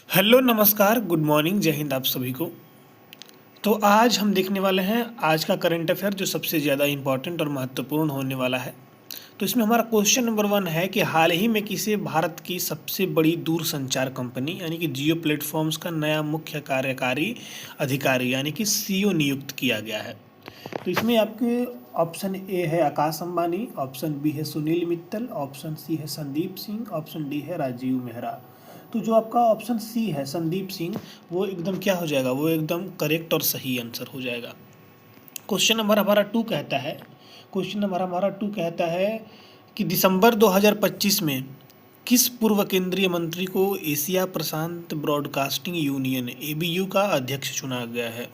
Hello नमस्कार good morning जय हिंद आप सभी को। तो आज हम देखने वाले हैं आज का करंट अफेयर जो सबसे ज़्यादा इम्पॉर्टेंट और महत्वपूर्ण होने वाला है। तो इसमें हमारा क्वेश्चन नंबर 1 है कि हाल ही में किसे भारत की सबसे बड़ी दूरसंचार कंपनी यानी कि जियो प्लेटफॉर्म्स का नया मुख्य कार्यकारी अधिकारी यानी कि सीईओ नियुक्त किया गया है। तो इसमें आपके ऑप्शन ए है आकाश अंबानी, ऑप्शन बी है सुनील मित्तल, ऑप्शन सी है संदीप सिंह, ऑप्शन डी है राजीव मेहरा। तो जो आपका ऑप्शन सी है संदीप सिंह वो एकदम क्या हो जाएगा, वो एकदम करेक्ट और सही आंसर हो जाएगा। क्वेश्चन नंबर हमारा 2 कहता है कि दिसंबर 2025 में किस पूर्व केंद्रीय मंत्री को एशिया प्रशांत ब्रॉडकास्टिंग यूनियन एबीयू का अध्यक्ष चुना गया है।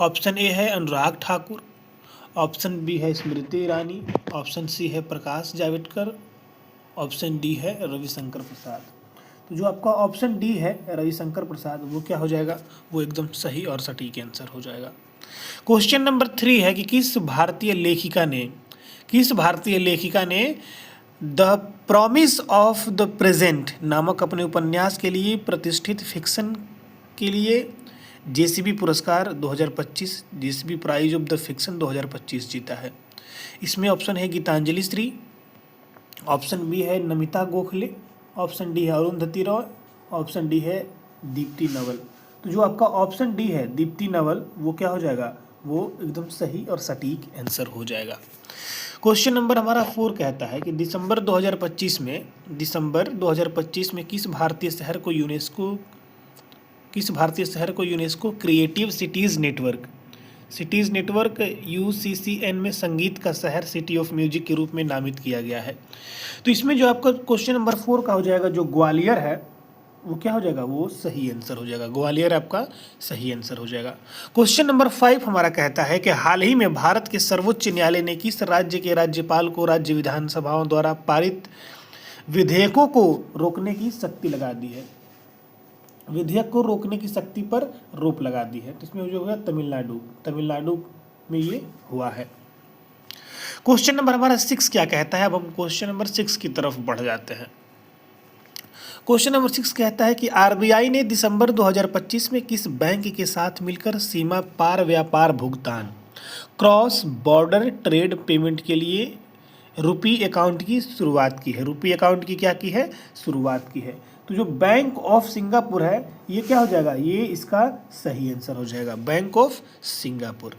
ऑप्शन ए है अनुराग ठाकुर, ऑप्शन बी है स्मृति ईरानी, ऑप्शन सी है प्रकाश जावड़ेकर, ऑप्शन डी है रविशंकर प्रसाद। तो जो आपका ऑप्शन डी है रविशंकर प्रसाद वो क्या हो जाएगा, वो एकदम सही और सटीक आंसर हो जाएगा। क्वेश्चन नंबर 3 है कि किस भारतीय लेखिका ने the promise of the present नामक अपने उपन्यास के लिए प्रतिष्ठित फिक्शन के लिए जेसीबी पुरस्कार 2025 JCB prize of the fiction 2025 जीता है। इसमें ऑप्शन है गीतांजलि श्री, ऑप्शन बी है नमिता गोखले, ऑप्शन डी है अरुंधति रॉय, ऑप्शन डी है दीप्ति नवल। तो जो आपका ऑप्शन डी है दीप्ति नवल वो क्या हो जाएगा, वो एकदम सही और सटीक आंसर हो जाएगा। क्वेश्चन नंबर हमारा 4 कहता है कि दिसंबर 2025 में किस भारतीय शहर को यूनेस्को क्रिएटिव सिटीज़ नेटवर्क यूसीसीएन में संगीत का शहर सिटी ऑफ म्यूजिक के रूप में नामित किया गया है। तो इसमें जो आपका क्वेश्चन नंबर 4 का हो जाएगा जो ग्वालियर है वो क्या हो जाएगा, वो सही आंसर हो जाएगा। ग्वालियर आपका सही आंसर हो जाएगा। क्वेश्चन नंबर 5 हमारा कहता है कि हाल ही में भारत के सर्वोच्च न्यायालय ने किस राज्य के राज्यपाल को राज्य विधानसभाओं द्वारा पारित विधेयकों को रोकने की शक्ति लगा दी है, विधेयक को रोकने की शक्ति पर रोक लगा दी है। तो इसमें जो है तमिलनाडु में ये हुआ है। क्वेश्चन नंबर हमारा 6 क्या कहता है, अब हम क्वेश्चन नंबर 6 की तरफ बढ़ जाते हैं। क्वेश्चन नंबर 6 कहता है कि आरबीआई ने दिसंबर 2025 में किस बैंक के साथ मिलकर सीमा पार व्यापार भुगतान क्रॉस बॉर्डर ट्रेड पेमेंट के लिए रुपी अकाउंट की शुरुआत की है। रुपी अकाउंट की क्या की है, शुरुआत की है। तो जो बैंक ऑफ सिंगापुर है ये क्या हो जाएगा, ये इसका सही आंसर हो जाएगा, bank of Singapore.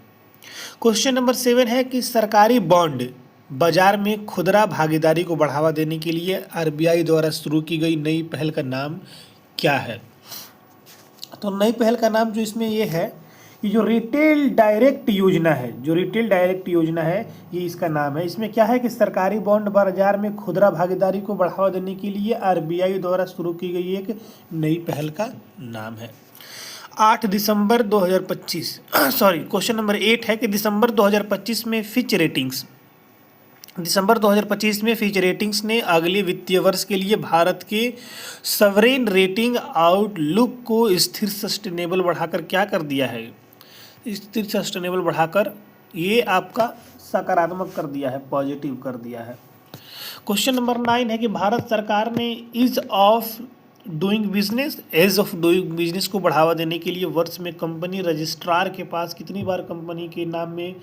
Question number 7 है कि सरकारी बॉन्ड बाजार में खुदरा भागीदारी को बढ़ावा देने के लिए आरबीआई द्वारा शुरू की गई नई पहल का नाम क्या है। तो नई पहल का नाम जो इसमें ये है कि जो रिटेल डायरेक्ट योजना है ये इसका नाम है। इसमें क्या है कि सरकारी बॉन्ड बाजार में खुदरा भागीदारी को बढ़ावा देने के लिए आरबीआई द्वारा शुरू की गई एक नई पहल का नाम है। 8 दिसंबर 2025 क्वेश्चन नंबर 8 है कि दिसंबर 2025 में फिच रेटिंग्स ने अगले वित्तीय वर्ष के लिए भारत के सवरेन रेटिंग आउटलुक को स्थिर सस्टेनेबल बढ़ाकर क्या कर दिया है, स्थिर सस्टेनेबल बढ़ाकर ये आपका सकारात्मक कर दिया है, पॉजिटिव कर दिया है। क्वेश्चन नंबर 9 है कि भारत सरकार ने एज ऑफ डूइंग बिजनेस को बढ़ावा देने के लिए वर्ष में कंपनी रजिस्ट्रार के पास कितनी बार कंपनी के नाम में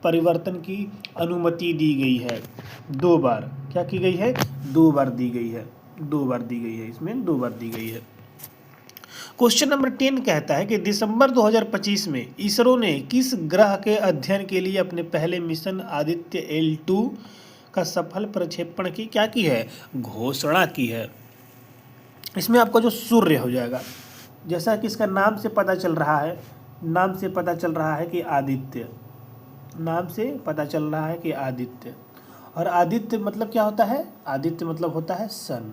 परिवर्तन की अनुमति दी गई है, 2 बार। क्या की गई है, 2 बार दी गई है, इसमें 2 बार दी गई है। क्वेश्चन नंबर 10 कहता है कि दिसंबर 2025 में इसरो ने किस ग्रह के अध्ययन के लिए अपने पहले मिशन आदित्य L2 का सफल प्रक्षेपण की क्या की है, घोषणा की है। इसमें आपका जो सूर्य हो जाएगा, जैसा कि इसका नाम से पता चल रहा है कि आदित्य, और आदित्य मतलब क्या होता है, आदित्य मतलब होता है सन।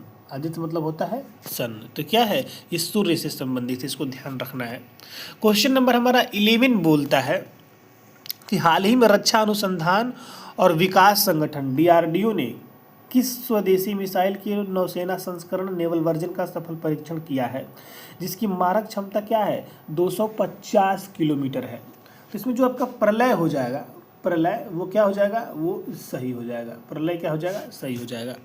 तो क्या है, ये सूर्य से संबंधित है, इसको ध्यान रखना है। क्वेश्चन नंबर हमारा 11 बोलता है कि हाल ही में रक्षा अनुसंधान और विकास संगठन DRDO ने किस स्वदेशी मिसाइल के नौसेना संस्करण नेवल वर्जन का सफल परीक्षण किया है, जिसकी मारक क्षमता क्या है, 250 किलोमीटर है। तो इसमें जो आपका प्रलय हो जाएगा, वो क्या हो जाएगा, वो सही हो जाएगा, प्रलय क्या हो जाएगा, सही हो जाएगा।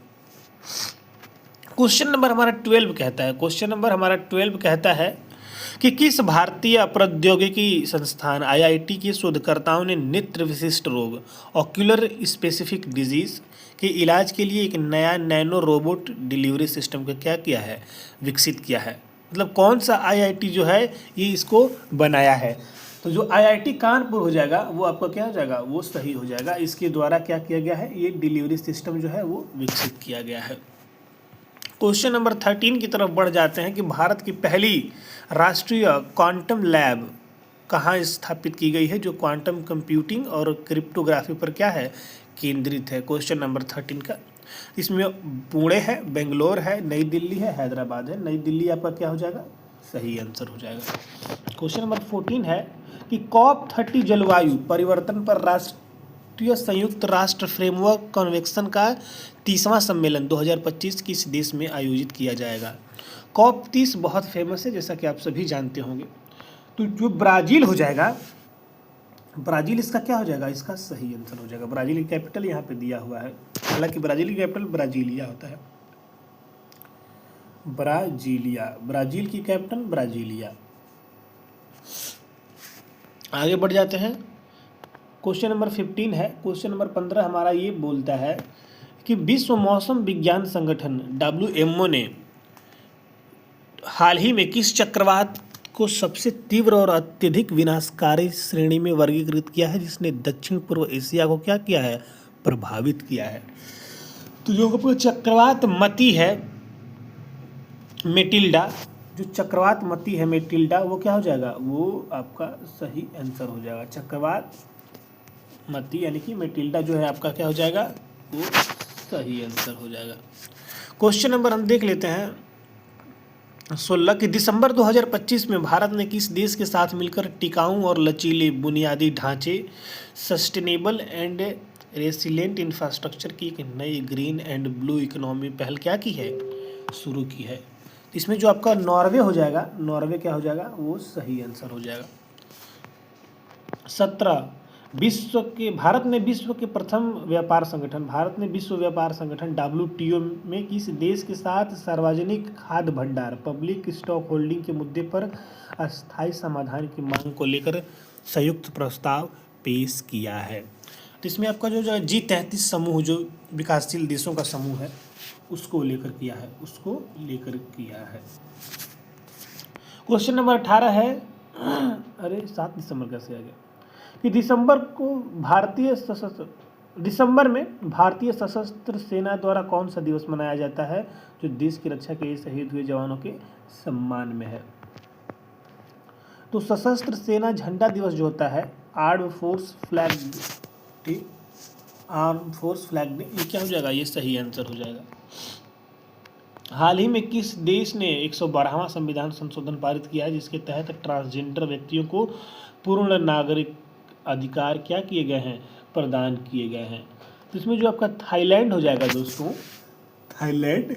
क्वेश्चन नंबर हमारा 12 कहता है, क्वेश्चन नंबर हमारा 12 कहता है कि किस भारतीय प्रौद्योगिकी संस्थान आईआईटी के शोधकर्ताओं ने नेत्र विशिष्ट रोग ऑक्यूलर स्पेसिफिक डिजीज के इलाज के लिए एक नया नैनो रोबोट डिलीवरी सिस्टम का क्या किया है, विकसित किया है। मतलब कौन सा आईआईटी जो है ये इसको बनाया है। तो जो आईआईटी कानपुर हो जाएगा वो आपका क्या हो जाएगा, वो सही हो जाएगा। इसके द्वारा क्या किया गया है, ये डिलीवरी सिस्टम जो है वो विकसित किया गया है। क्वेश्चन नंबर 13 की तरफ बढ़ जाते हैं कि भारत की पहली राष्ट्रीय क्वांटम लैब कहाँ स्थापित की गई है, जो क्वांटम कंप्यूटिंग और क्रिप्टोग्राफी पर क्या है, केंद्रित है। क्वेश्चन नंबर 13 का इसमें पुणे है, बेंगलोर है, नई दिल्ली है, हैदराबाद है। नई दिल्ली आपका क्या हो जाएगा, सही आंसर हो जाएगा। क्वेश्चन नंबर 14 है कि COP30 जलवायु परिवर्तन पर राष्ट्रीय संयुक्त राष्ट्र फ्रेमवर्क कन्वेंशन का 30वां सम्मेलन 2025 किस देश में आयोजित किया जाएगा। COP30 बहुत फेमस है, जैसा कि आप सभी जानते होंगे। तो जो ब्राज़ील हो जाएगा, ब्राज़ील इसका क्या हो जाएगा, इसका सही आंसर हो जाएगा। ब्राज़ील की कैपिटल यहाँ पे दिया हुआ है, हालांकि ब्राज़ील की कैपिटल ब्राज़ीलिया होता है। ब्राज़ीलिया, ब्राज़ील की कैपिटल ब्राज़ीलिया। आगे बढ़ जाते हैं। क्वेश्चन नंबर 15 है। क्वेश्चन नंबर 15 हमारा ये बोलता है कि विश्व मौसम विज्ञान संगठन WMO ने हाल ही में किस चक्रवात को सबसे तीव्र और अत्यधिक विनाशकारी श्रेणी में वर्गीकृत किया है, जिसने दक्षिण पूर्व एशिया को क्या किया है, प्रभावित किया है। तो जो चक्रवात मती है मेटिल्डा, जो चक्रवात मती है मेटिल्डा, वो क्या हो जाएगा, वो आपका सही आंसर हो जाएगा। चक्रवात मती यानी कि मेटिल्डा जो है आपका क्या हो जाएगा, वो सही आंसर हो जाएगा। क्वेश्चन नंबर हम देख लेते हैं 16 कि दिसंबर 2025 में भारत ने किस देश के साथ मिलकर टिकाऊ और लचीले बुनियादी ढांचे, सस्टेनेबल एंड रेसिलेंट इंफ्रास्ट्रक्चर की एक नई ग्रीन एंड ब्लू इकोनॉमी पहल क्या की है, शुरू की है। इसमें जो आपका नॉर्वे हो जाएगा, नॉर्वे क्या हो जाएगा, वो सही आंसर हो जाएगा। 17 भारत ने विश्व व्यापार संगठन WTO में किस देश के साथ सार्वजनिक खाद्य भंडार पब्लिक स्टॉक होल्डिंग के मुद्दे पर अस्थायी समाधान की मांग को लेकर संयुक्त प्रस्ताव पेश किया है। तो इसमें आपका जो G33 समूह, जो विकासशील देशों का समूह है, उसको लेकर किया है, क्वेश्चन नंबर 18 है, अरे 7 दिसंबर कैसे आ गया, कि दिसंबर में भारतीय सशस्त्र सेना द्वारा कौन सा दिवस मनाया जाता है, जो देश की रक्षा के लिए शहीद हुए जवानों के सम्मान में है। तो सशस्त्र सेना झंडा दिवस जो होता है, आर्म फोर्स फ्लैग डे, ये क्या हो जाएगा, ये सही आंसर हो जाएगा। हाल ही में किस देश ने 112वां संविधान संशोधन पारित किया है, जिसके तहत ट्रांसजेंडर व्यक्तियों को पूर्ण नागरिक अधिकार क्या किए गए हैं, प्रदान किए गए हैं। तो इसमें जो आपका थाईलैंड हो जाएगा दोस्तों, थाईलैंड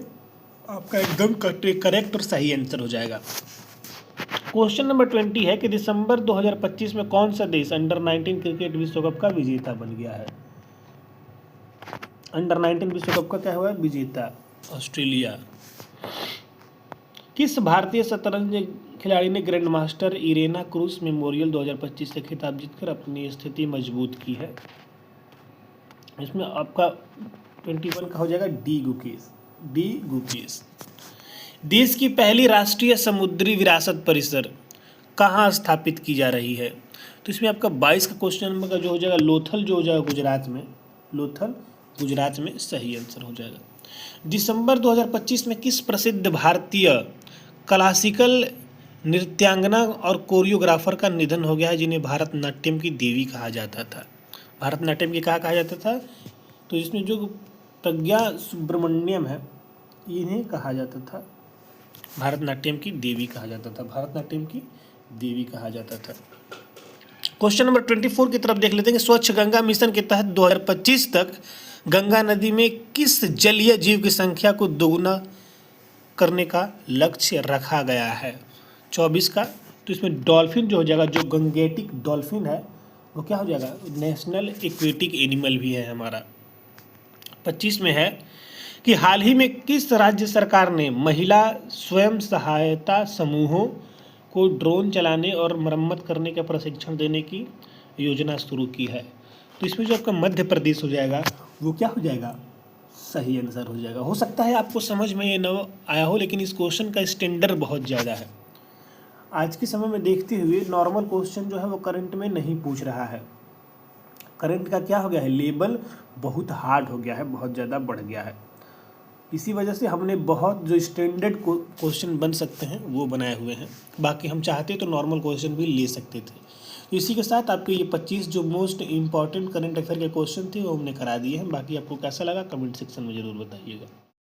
आपका एकदम करेक्ट और सही आंसर हो जाएगा। क्वेश्चन नंबर 20 है कि दिसंबर 2025 में कौन सा देश अंडर-19 क्रिकेट विश्व कप का विजेता बन गया है। अंडर-19 विश्व कप का क्या हुआ है, विजेता ऑस्ट्रेलिया। किस भारतीय शतरंज खिलाड़ी ने ग्रैंड मास्टर इरेना क्रूस मेमोरियल 2025 से खिताब जीतकर अपनी स्थिति मजबूत की है। इसमें आपका 21 का हो जाएगा डी गुकेश। देश की पहली राष्ट्रीय समुद्री विरासत परिसर कहाँ स्थापित की जा रही है। तो इसमें आपका 22 का क्वेश्चन नंबर का जो हो जाएगा लोथल, जो हो जाएगा गुजरात में सही आंसर हो जाएगा। दिसंबर 2025 में किस प्रसिद्ध भारतीय क्लासिकल नृत्यांगना और कोरियोग्राफर का निधन हो गया है, जिन्हें भारतनाट्यम की देवी कहा जाता था। भारतनाट्यम की कहा जाता था, तो इसमें जो प्रज्ञा सुब्रमण्यम है, इन्हें कहा जाता था भारतनाट्यम की देवी कहा जाता था। क्वेश्चन नंबर 24 की तरफ देख लेते हैं कि स्वच्छ गंगा मिशन के तहत 2025 तक गंगा नदी में किस जलीय जीव की संख्या को दोगुना करने का लक्ष्य रखा गया है। 24 का, तो इसमें डॉल्फिन जो हो जाएगा, जो गंगेटिक डॉल्फिन है, वो क्या हो जाएगा, नेशनल एक्वेटिक एनिमल भी है हमारा। 25 में है कि हाल ही में किस राज्य सरकार ने महिला स्वयं सहायता समूहों को ड्रोन चलाने और मरम्मत करने का प्रशिक्षण देने की योजना शुरू की है। तो इसमें जो आपका मध्य प्रदेश हो जाएगा वो क्या हो जाएगा, सही आंसर हो जाएगा। हो सकता है आपको समझ में ये न आया हो, लेकिन इस क्वेश्चन का स्टैंडर्ड बहुत ज़्यादा है। आज के समय में देखते हुए नॉर्मल क्वेश्चन जो है वो करंट में नहीं पूछ रहा है। करंट का क्या हो गया है, लेवल बहुत हार्ड हो गया है, बहुत ज़्यादा बढ़ गया है। इसी वजह से हमने बहुत जो स्टैंडर्ड क्वेश्चन बन सकते हैं वो बनाए हुए हैं। बाकी हम चाहते तो नॉर्मल क्वेश्चन भी ले सकते थे। तो इसी के साथ आपके ये 25 जो मोस्ट इंपॉर्टेंट करंट अफेयर के क्वेश्चन थे वो हमने करा दिए हैं। बाकी आपको कैसा लगा कमेंट सेक्शन में ज़रूर बताइएगा।